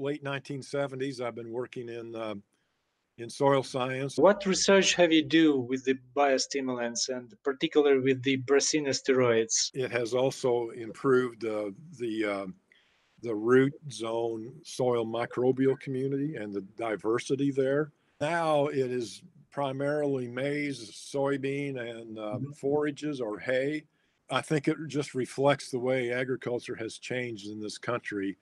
late 1970s, I've been working in soil science. What research have you do with the biostimulants and particularly with the steroids? It has also improved the root zone soil microbial community and the diversity there. Now it is primarily maize, soybean, and forages or hay. I think it just reflects the way agriculture has changed in this country.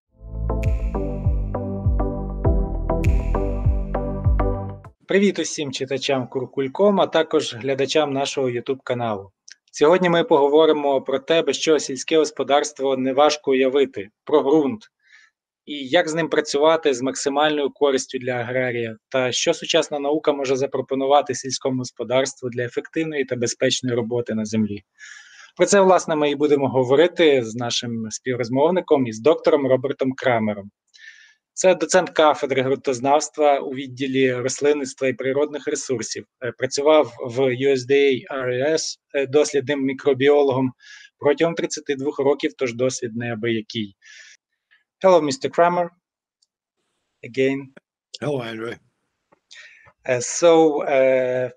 Привіт усім читачам Куркульком, а також глядачам нашого YouTube-каналу. Сьогодні ми поговоримо про те, без чого сільське господарство неважко уявити, про ґрунт, і як з ним працювати з максимальною користю для аграрія, та що сучасна наука може запропонувати сільському господарству для ефективної та безпечної роботи на землі. Про це, власне, ми і будемо говорити з нашим співрозмовником, із доктором Робертом Кремером. Це доцент кафедри ґрунтознавства у відділі рослинництва і природних ресурсів. Працював в USDA-RS дослідним мікробіологом протягом 32 років, тож досвід неабиякий. Hello, Mr. Krammer. Again. Hello, Andre.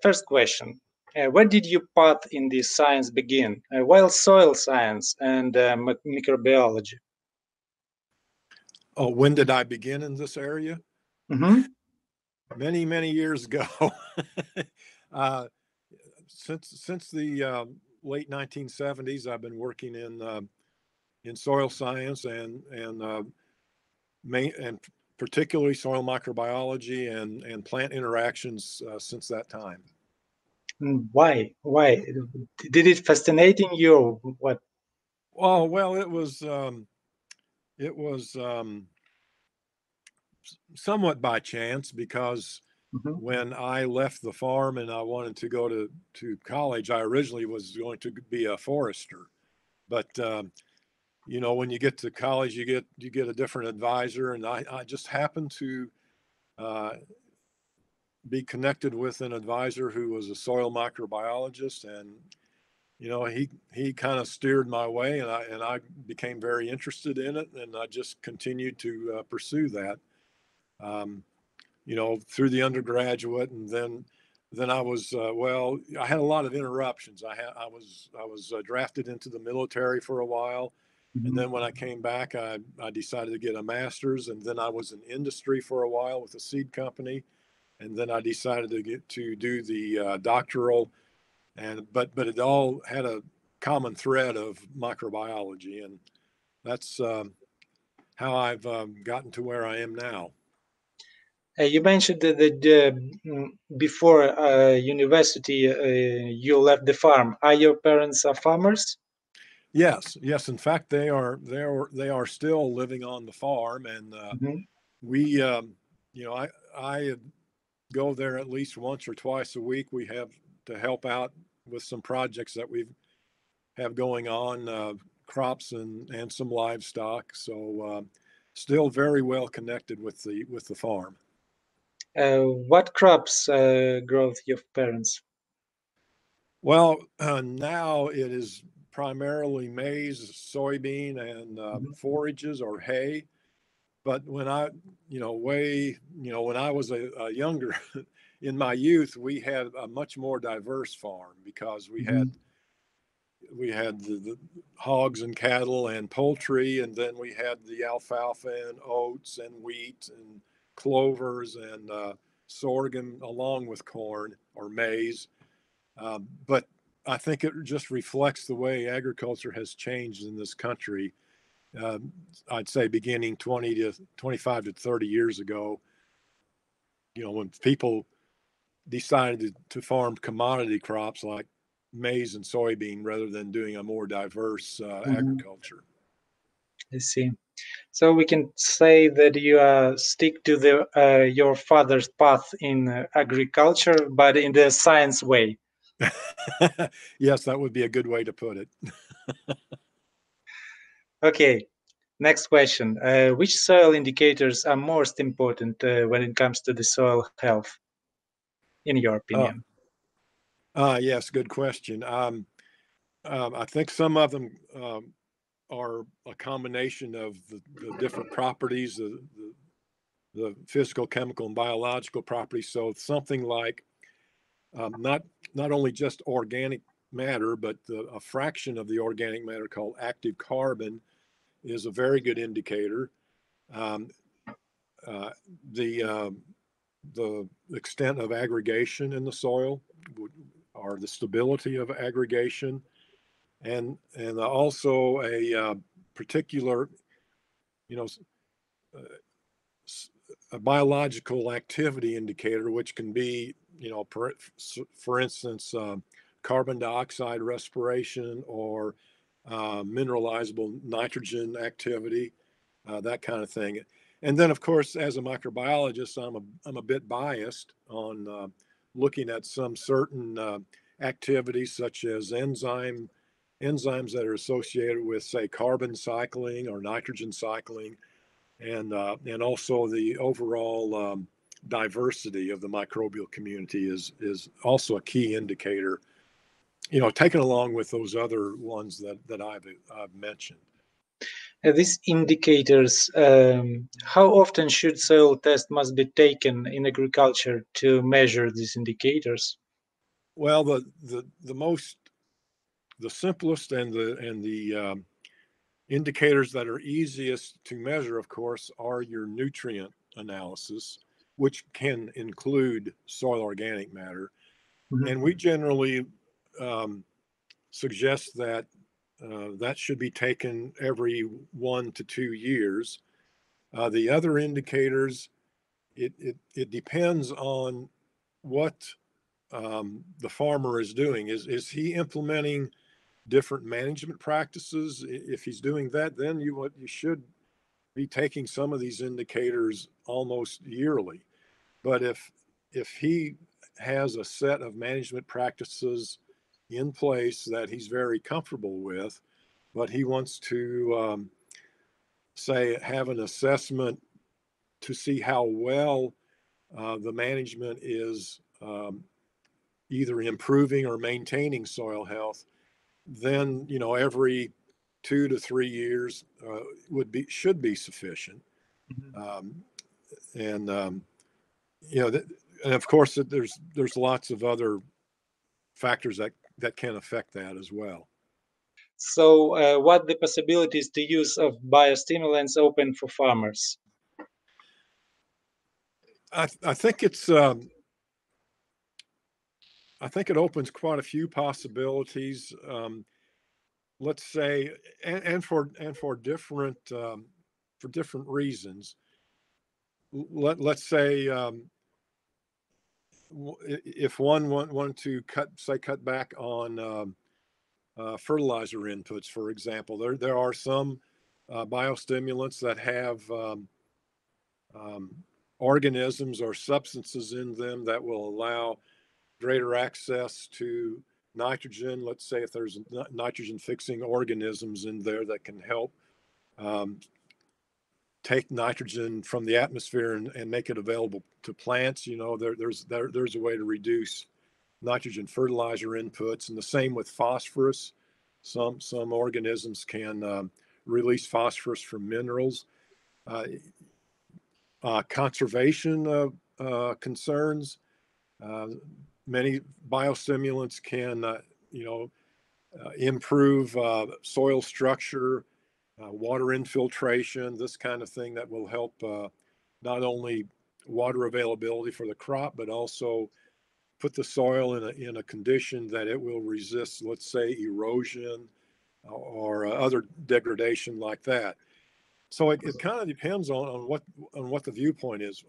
First question. When did your path in this science begin? While soil science and microbiology? Oh, when did I begin in this area? Mm-hmm. Many, many years ago. Since the late 1970s, I've been working in soil science and particularly soil microbiology and plant interactions since that time. Why? Did it fascinating you or what? Oh, well, it was somewhat by chance because when I left the farm and I wanted to go to college, I originally was going to be a forester. But you know, when you get to college, you get a different advisor, and I just happened to be connected with an advisor who was a soil microbiologist, and you know, he kind of steered my way, and I became very interested in it, and I just continued to pursue that. You know, through the undergraduate, and then I was I had a lot of interruptions. I was drafted into the military for a while, and then when I came back, I decided to get a master's, and then I was in industry for a while with a seed company, and then I decided to do the doctoral. But it all had a common thread of microbiology, and that's how I've gotten to where I am now. You mentioned that before university you left the farm. Are your parents farmers? Yes. In fact, they are still living on the farm, and we, you know, I go there at least once or twice a week. We have to help out with some projects that we have going on, crops and some livestock. So still very well connected with the farm. What crops grow your parents? Well, now it is primarily maize, soybean, and forages or hay. But when when I was a younger, in my youth, we had a much more diverse farm because we had the hogs and cattle and poultry, and then we had the alfalfa and oats and wheat and clovers and sorghum along with corn or maize. But I think it just reflects the way agriculture has changed in this country. I'd say beginning 25 to 30 years ago, you know, when people decided to farm commodity crops like maize and soybean rather than doing a more diverse agriculture. I see. So we can say that you stick to your father's path in agriculture, but in the science way. Yes, that would be a good way to put it. Okay, next question. Which soil indicators are most important when it comes to the soil health, in your opinion? Yes, good question. I think some of them are a combination of the different properties, the physical, chemical, and biological properties. So something like not only just organic matter, but a fraction of the organic matter called active carbon is a very good indicator. Um, the extent of aggregation in the soil, or the stability of aggregation, and also a particular, you know, a biological activity indicator, which can be, you know, for instance, carbon dioxide respiration, or mineralizable nitrogen activity, that kind of thing. And then, of course, as a microbiologist, I'm a bit biased on looking at some certain activities, such as enzymes that are associated with, say, carbon cycling or nitrogen cycling, and also the overall diversity of the microbial community is also a key indicator, you know, taken along with those other ones that I've mentioned. These indicators, how often should soil test must be taken in agriculture to measure these indicators? Well, the simplest and the indicators that are easiest to measure, of course, are your nutrient analysis, which can include soil organic matter. Mm-hmm. And we generally suggest that that should be taken every 1 to 2 years. The other indicators, it depends on what the farmer is doing. Is he implementing different management practices? If he's doing that, then you should be taking some of these indicators almost yearly. But if he has a set of management practices in place that he's very comfortable with, but he wants to say have an assessment to see how well the management is either improving or maintaining soil health, then, you know, every 2 to 3 years should be sufficient. And you know, and of course there's lots of other factors that can affect that as well. So what the possibilities to use of biostimulants open for farmers? I think it's I think it opens quite a few possibilities. Let's say, and for different reasons. Let's say if one wanted to cut back on fertilizer inputs, for example, there are some biostimulants that have organisms or substances in them that will allow greater access to nitrogen. Let's say if there's nitrogen fixing organisms in there that can help take nitrogen from the atmosphere and make it available to plants. You know, there's a way to reduce nitrogen fertilizer inputs, and the same with phosphorus. Some organisms can release phosphorus from minerals. Conservation concerns. Many biostimulants can, improve soil structure, water infiltration, this kind of thing that will help not only water availability for the crop, but also put the soil in a condition that it will resist, let's say, erosion or other degradation like that. So it kind of depends on what the viewpoint is.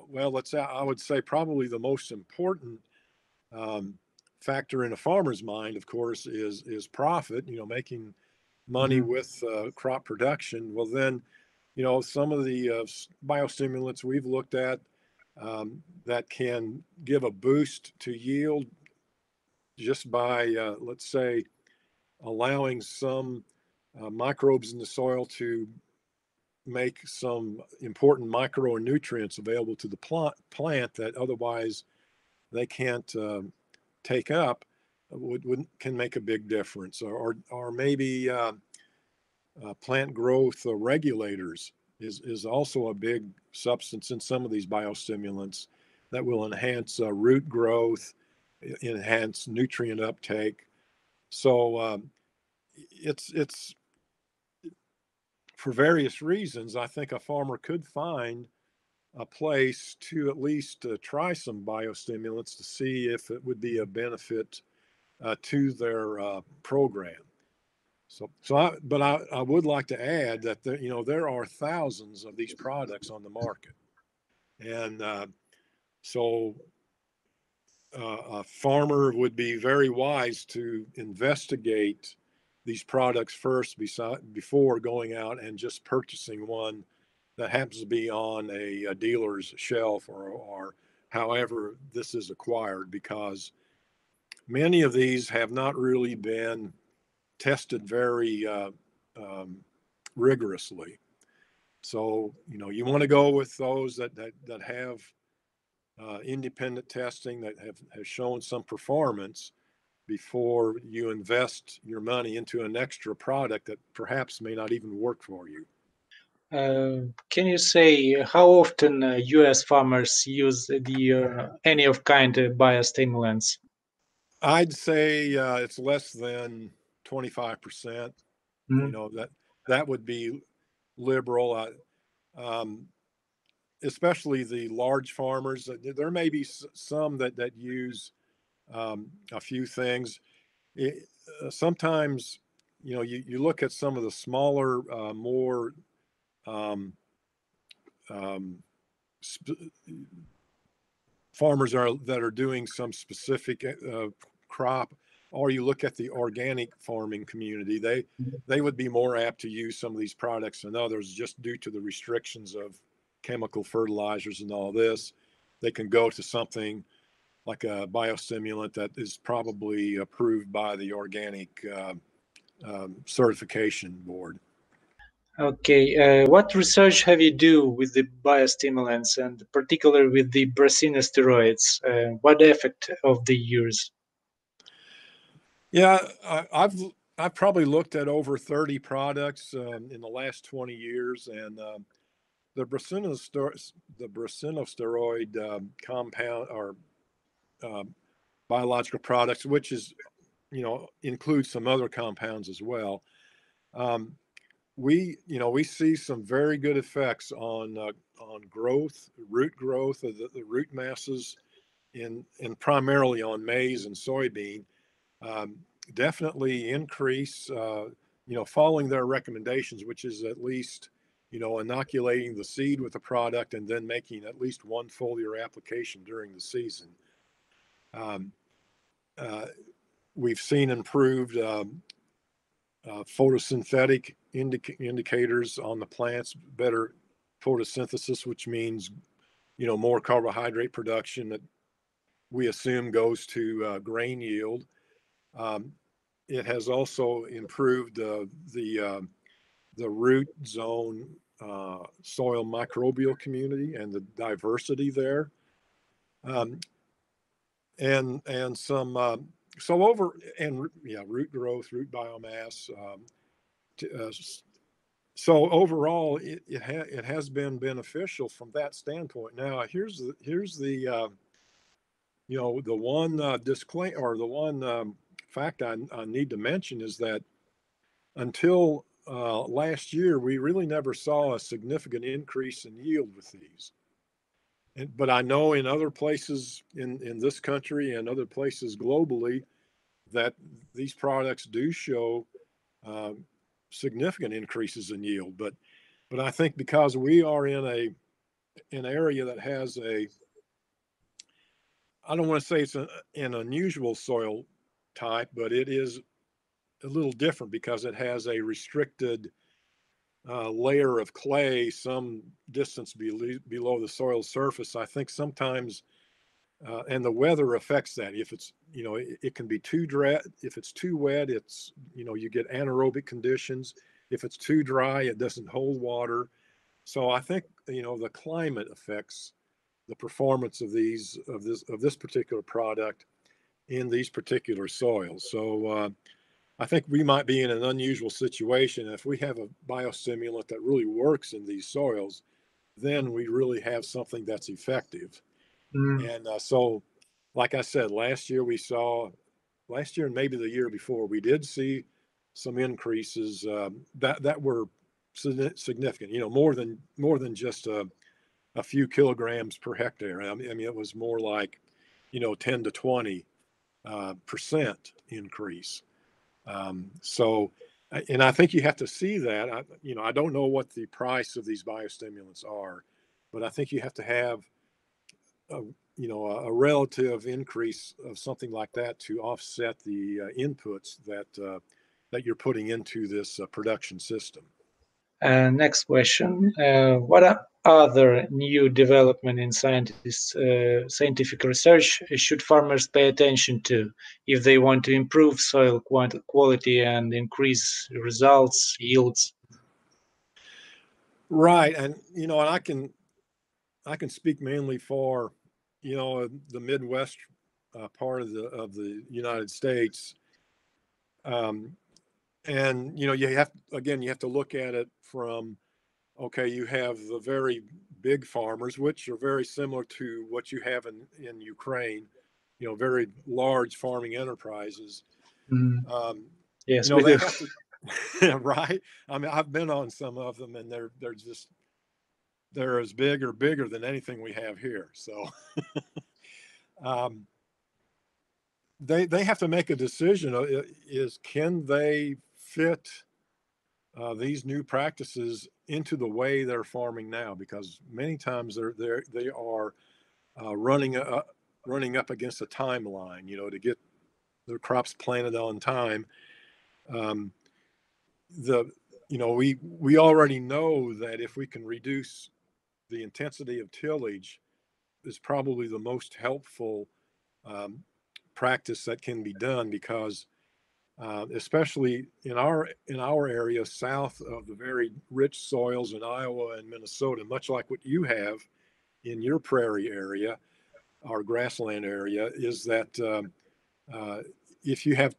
Well, let's say I would say probably the most important factor in a farmer's mind, of course, is profit. You know, making money with crop production. Well, then, you know, some of the biostimulants we've looked at that can give a boost to yield just by, let's say, allowing some microbes in the soil to make some important micronutrients available to the plant that otherwise they can't take up, can make a big difference. Or maybe plant growth regulators. is also a big substance in some of these biostimulants that will enhance root growth, enhance nutrient uptake. So it's for various reasons, I think a farmer could find a place to at least try some biostimulants to see if it would be a benefit to their program. But I would like to add that there are thousands of these products on the market, and so a farmer would be very wise to investigate these products first before going out and just purchasing one that happens to be on a dealer's shelf or however this is acquired, because many of these have not really been tested very rigorously. So, you want to go with those that have independent testing that have shown some performance before you invest your money into an extra product that perhaps may not even work for you. Can you say how often U.S. farmers use any of kind of biostimulants? I'd say it's less than 25%. That would be liberal. Especially the large farmers. There may be some that use a few things. Sometimes, you look at some of the smaller, more farmers that are doing some specific crop, or you look at the organic farming community, they would be more apt to use some of these products than others, just due to the restrictions of chemical fertilizers and all this. They can go to something like a biostimulant that is probably approved by the organic certification board. Okay, what research have you do with the biostimulants, and particularly with the steroids? What effect of the use? Yeah, I've probably looked at over 30 products in the last 20 years, and the steroid compound or biological products, which is includes some other compounds as well. We see some very good effects on growth, root growth of the root masses, in primarily on maize and soybean. Definitely increase, following their recommendations, which is at least, inoculating the seed with the product and then making at least one foliar application during the season. We've seen improved photosynthetic indicators on the plants, better photosynthesis, which means, more carbohydrate production that we assume goes to grain yield. It has also improved the root zone soil microbial community and the diversity there, and some root growth, root biomass. So overall, it has been beneficial from that standpoint. Now, here's the the one disclaimer, or the one fact I need to mention, is that until last year, we really never saw a significant increase in yield with these. But I know in other places in this country and other places globally that these products do show significant increases in yield. But I think because we are in an area that has I don't want to say it's an unusual soil type, but it is a little different because it has a restricted layer of clay some distance below the soil surface. I think sometimes, and the weather affects that. If it's, it can be too dry. If it's too wet, it's, you get anaerobic conditions. If it's too dry, it doesn't hold water. So I think, the climate affects the performance of this particular product in these particular soils. So I think we might be in an unusual situation. If we have a biostimulant that really works in these soils, then we really have something that's effective. Mm. And so, like I said, last year and maybe the year before, we did see some increases that were significant. More than just a few kilograms per hectare. I mean, it was more like 10 to 20% increase. So, and I think you have to see that. I don't know what the price of these biostimulants are, but I think you have to have a relative increase of something like that to offset the inputs that you're putting into this production system. Next question. What are other new development in scientific research should farmers pay attention to if they want to improve soil quality and increase results, yields? Right, and I can speak mainly for the Midwest part of the United States. And you have to look at it from, okay, you have the very big farmers, which are very similar to what you have in Ukraine, very large farming enterprises. Mm. Yes, They we do. have to, right? I mean, I've been on some of them, and they're as big or bigger than anything we have here. So they have to make a decision: can they fit these new practices into the way they're farming now? Because many times they are running up against a timeline, to get their crops planted on time. We already know that if we can reduce the intensity of tillage, is probably the most helpful practice that can be done, because especially in our area south of the very rich soils in Iowa and Minnesota, much like what you have in your prairie area, our grassland area, is that if you have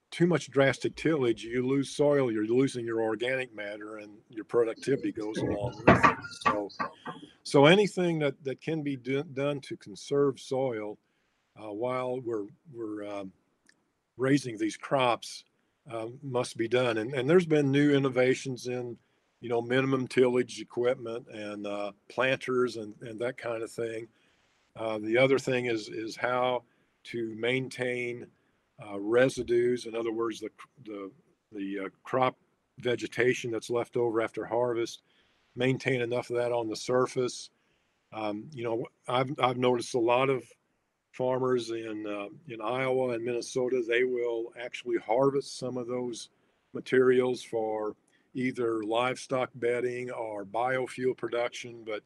too much drastic tillage, you lose soil, you're losing your organic matter, and your productivity goes along with it. So anything that can be done to conserve soil while we're raising these crops must be done. And there's been new innovations in, minimum tillage equipment and planters and that kind of thing. The other thing is how to maintain residues. In other words, the crop vegetation that's left over after harvest, maintain enough of that on the surface. I've noticed a lot of farmers in Iowa and Minnesota, they will actually harvest some of those materials for either livestock bedding or biofuel production. But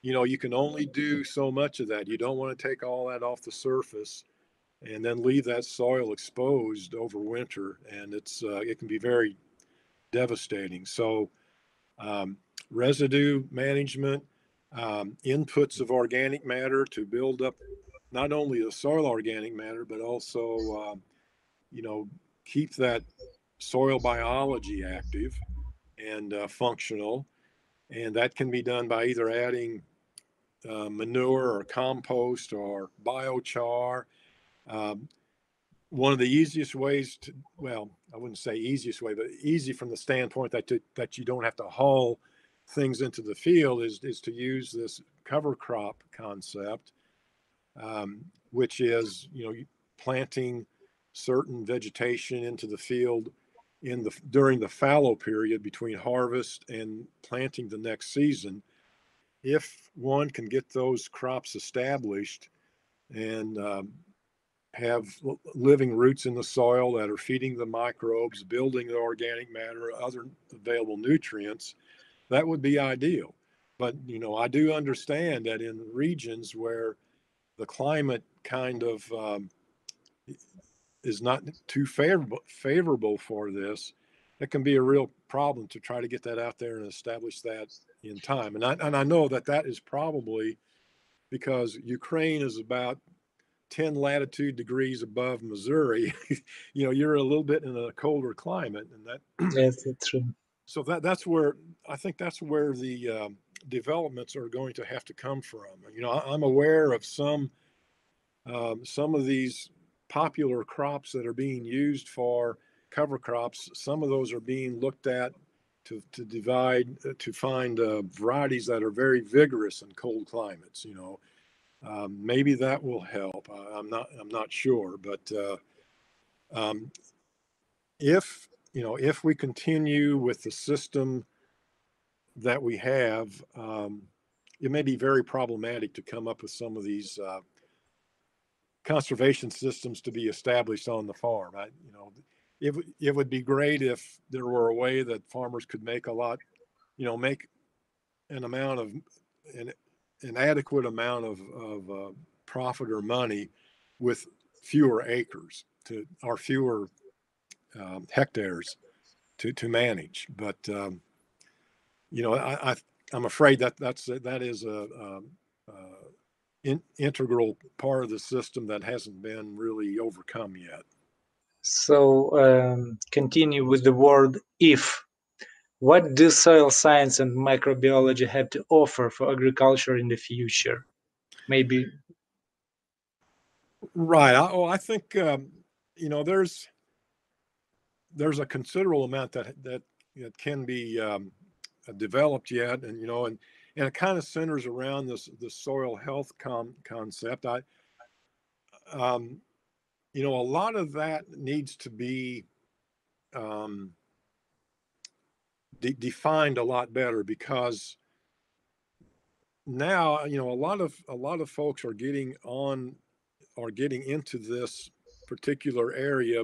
you can only do so much of that. You don't want to take all that off the surface and then leave that soil exposed over winter, and it can be very devastating. So residue management, inputs of organic matter to build up not only the soil organic matter, but also keep that soil biology active and functional. And that can be done by either adding manure or compost or biochar. One of the easiest ways to, well, I wouldn't say easiest way, but easy from the standpoint that you don't have to haul things into the field, is to use this cover crop concept, which is, planting certain vegetation into the field during the fallow period between harvest and planting the next season. If one can get those crops established and have living roots in the soil that are feeding the microbes, building the organic matter, other available nutrients, that would be ideal. But, I do understand that in regions where the climate kind of is not too favorable for this, it can be a real problem to try to get that out there and establish that in time. And I know that is probably because Ukraine is about 10 latitude degrees above Missouri, you're a little bit in a colder climate, and that Yes, that's true. so that's where I think that's where the developments are going to have to come from. I'm aware of some of these popular crops that are being used for cover crops. Some of those are being looked at to find varieties that are very vigorous in cold climates. Maybe that will help. I'm not sure, but if we continue with the system that we have, it may be very problematic to come up with some of these conservation systems to be established on the farm. It would be great if there were a way that farmers could make make an adequate amount of profit or money with fewer acres or fewer hectares to manage. But I'm afraid that is a integral part of the system that hasn't been really overcome yet. So continue with the word if. What do soil science and microbiology have to offer for agriculture in the future? Maybe. Right. I think there's a considerable amount that can be developed yet, and it kind of centers around the soil health concept. A lot of that needs to be defined a lot better, because now a lot of folks are getting into this particular area,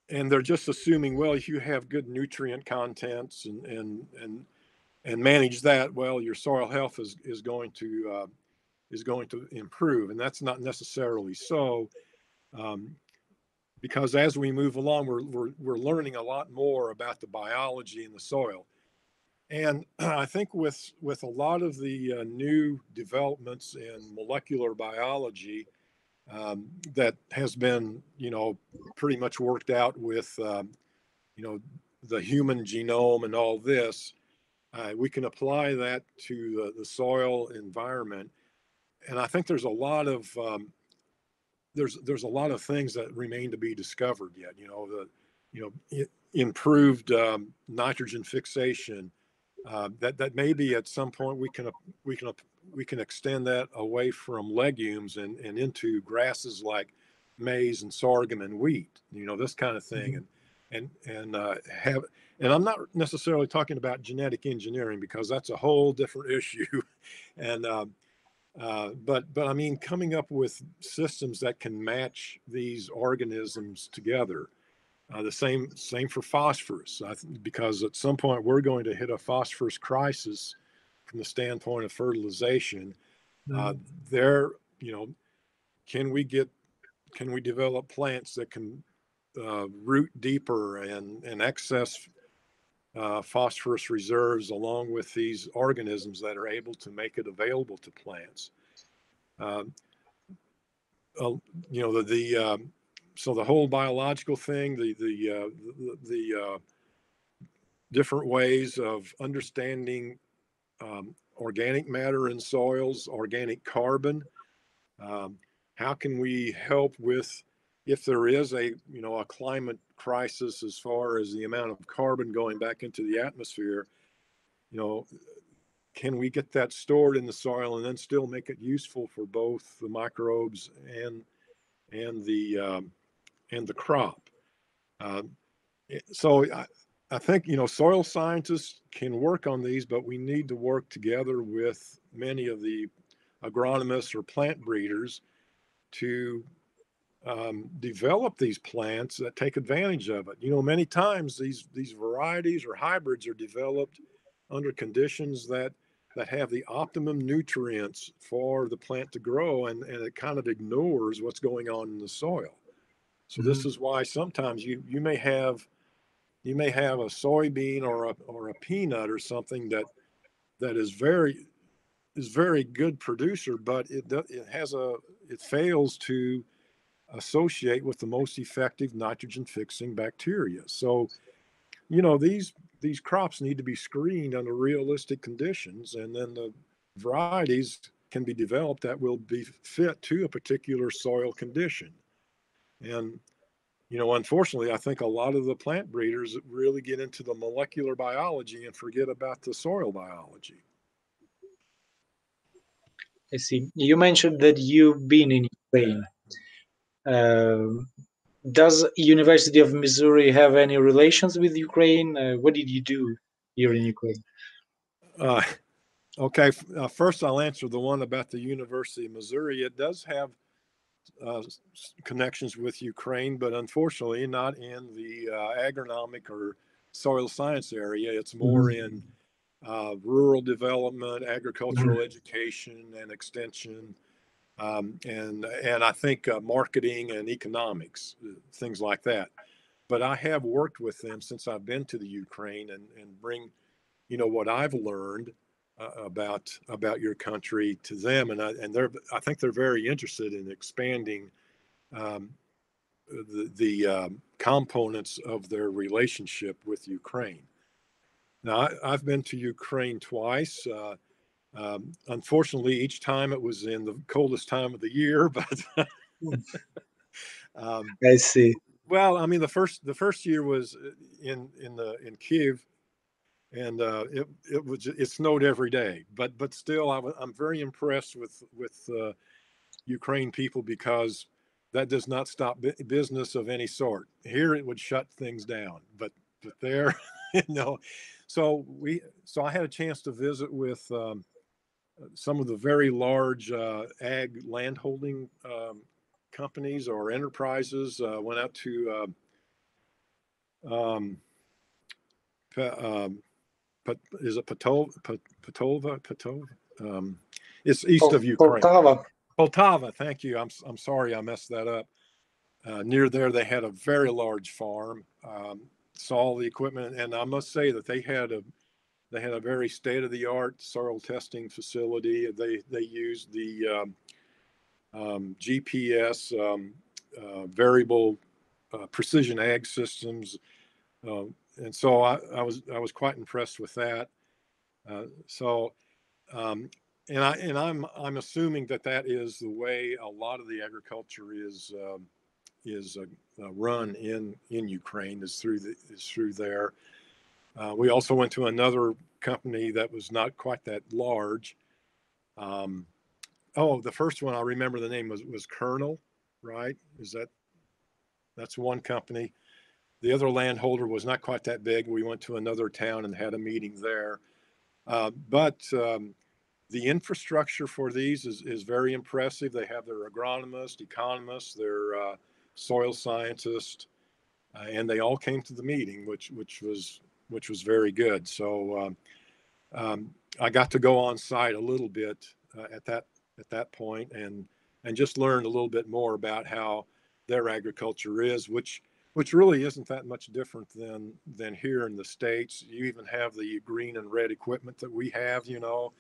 and they're just assuming, well, if you have good nutrient contents and manage that well, your soil health is going to improve, and that's not necessarily so. Because as we move along, we're learning a lot more about the biology in the soil, and I think with a lot of the new developments in molecular biology that has been pretty much worked out with the human genome and all this, we can apply that to the soil environment, and I think there's a lot of there's a lot of things that remain to be discovered yet. Improved nitrogen fixation. That maybe at some point we can extend that away from legumes and into grasses like maize and sorghum and wheat. This kind of thing, and I'm not necessarily talking about genetic engineering, because that's a whole different issue, and but I mean, coming up with systems that can match these organisms together. The same for phosphorus, because at some point we're going to hit a phosphorus crisis from the standpoint of fertilization. Can we develop plants that can root deeper and access phosphorus reserves along with these organisms that are able to make it available to plants? So the whole biological thing, the different ways of understanding organic matter in soils, organic carbon. How can we help with, if there is a climate crisis as far as the amount of carbon going back into the atmosphere, can we get that stored in the soil and then still make it useful for both the microbes and the crop? So I think soil scientists can work on these, but we need to work together with many of the agronomists or plant breeders to develop these plants that take advantage of it. Many times these varieties or hybrids are developed under conditions that have the optimum nutrients for the plant to grow, and it kind of ignores what's going on in the soil. So this is why sometimes you may have a soybean or a peanut or something that is very good producer, but it fails to associate with the most effective nitrogen fixing bacteria. So, you know, these crops need to be screened under realistic conditions, and then the varieties can be developed that will be fit to a particular soil condition. And, you know, unfortunately, I think a lot of the plant breeders really get into the molecular biology and forget about the soil biology. I see. You mentioned that you've been in Ukraine. Does University of Missouri have any relations with Ukraine? What did you do here in Ukraine? Okay, first I'll answer the one about the University of Missouri. It does have connections with Ukraine, but unfortunately not in the agronomic or soil science area. It's more in rural development, agricultural education, and extension, and I think marketing and economics, things like that. But I have worked with them since I've been to the Ukraine, and bring, you know, what I've learned about your country to them, and I think they're very interested in expanding the components of their relationship with Ukraine. Now, I've been to Ukraine twice. Unfortunately, each time it was in the coldest time of the year, but I see. well, I mean, the first year was in Kiev, and it snowed every day. But still, I'm very impressed with Ukraine people, because that does not stop business of any sort. Here, it would shut things down, but there, you know. So I had a chance to visit with some of the very large ag landholding companies or enterprises. Went out to is it Patova? It's east of Ukraine. Poltava. Thank you. I'm sorry I messed that up. Near there, they had a very large farm. Saw all the equipment, and I must say that they had a very state-of-the-art soil testing facility. They used the GPS variable precision ag systems, and so I was quite impressed with that. I'm assuming that is the way a lot of the agriculture is run in Ukraine, is through there. We also went to another company that was not quite that large. The first one, I remember the name was Colonel, right? That's one company. The other landholder was not quite that big. We went to another town and had a meeting there. But the infrastructure for these is very impressive. They have their agronomists, economists, their soil scientists, and they all came to the meeting, which was very good. So I got to go on site a little bit at that point, and just learned a little bit more about how their agriculture is, which really isn't that much different than here in the States. You even have the green and red equipment that we have, you know.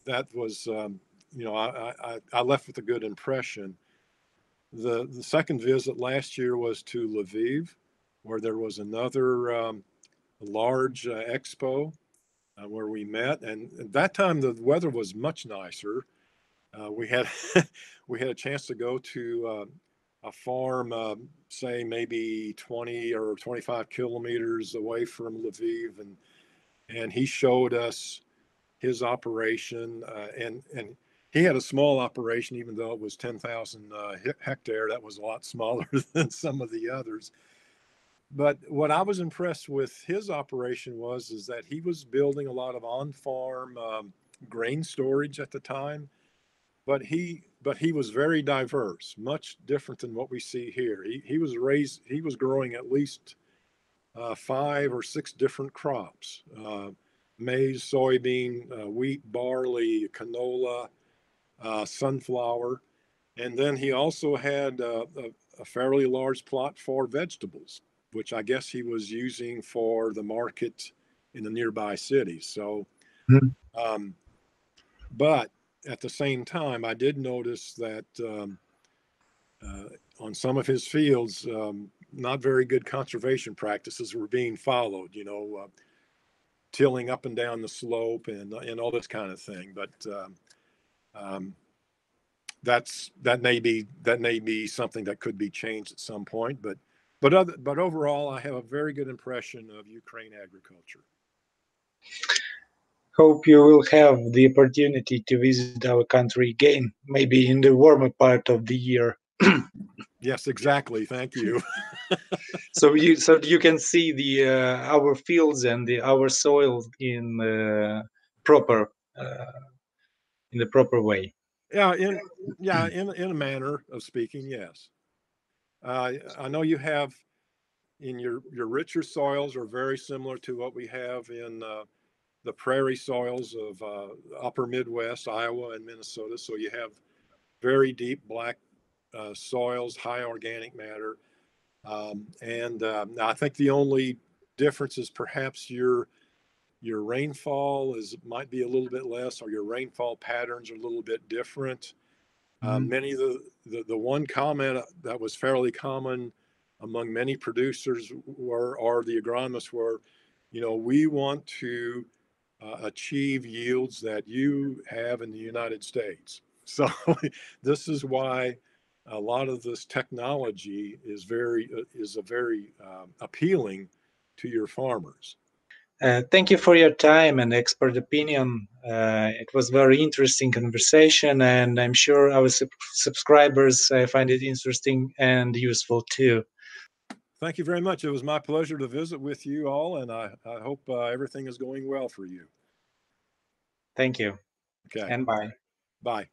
That was, you know, I left with a good impression. The second visit last year was to Lviv, where there was another large expo where we met, and at that time the weather was much nicer. We had we had a chance to go to a farm, say maybe 20 or 25 kilometers away from Lviv, and he showed us his operation, and he had a small operation, even though it was 10,000 hectare. That was a lot smaller than some of the others. But what I was impressed with his operation is that he was building a lot of on-farm grain storage at the time, but he was very diverse, much different than what we see here. He was growing at least 5 or 6 different crops: maize, soybean, wheat, barley, canola, sunflower, and then he also had a fairly large plot for vegetables, which I guess he was using for the market in the nearby cities. So But at the same time, I did notice that on some of his fields, not very good conservation practices were being followed, tilling up and down the slope and all this kind of thing. But that may be something that could be changed at some point. But overall, I have a very good impression of Ukraine agriculture. Hope you will have the opportunity to visit our country again, maybe in the warmer part of the year. Yes, exactly. Thank you. So you can see the our fields and our soil in the proper way. Yeah, in a manner of speaking, yes. I know you have in your richer soils are very similar to what we have in the prairie soils of upper Midwest, Iowa and Minnesota. So you have very deep black soils, high organic matter. And I think the only difference is perhaps your rainfall might be a little bit less, or your rainfall patterns are a little bit different. Many of the one comment that was fairly common among many producers or the agronomists were, we want to achieve yields that you have in the United States. So this is why a lot of this technology is very appealing to your farmers. Thank you for your time and expert opinion. It was very interesting conversation, and I'm sure our subscribers find it interesting and useful too. Thank you very much. It was my pleasure to visit with you all, and I hope everything is going well for you. Thank you. Okay. And bye. Bye.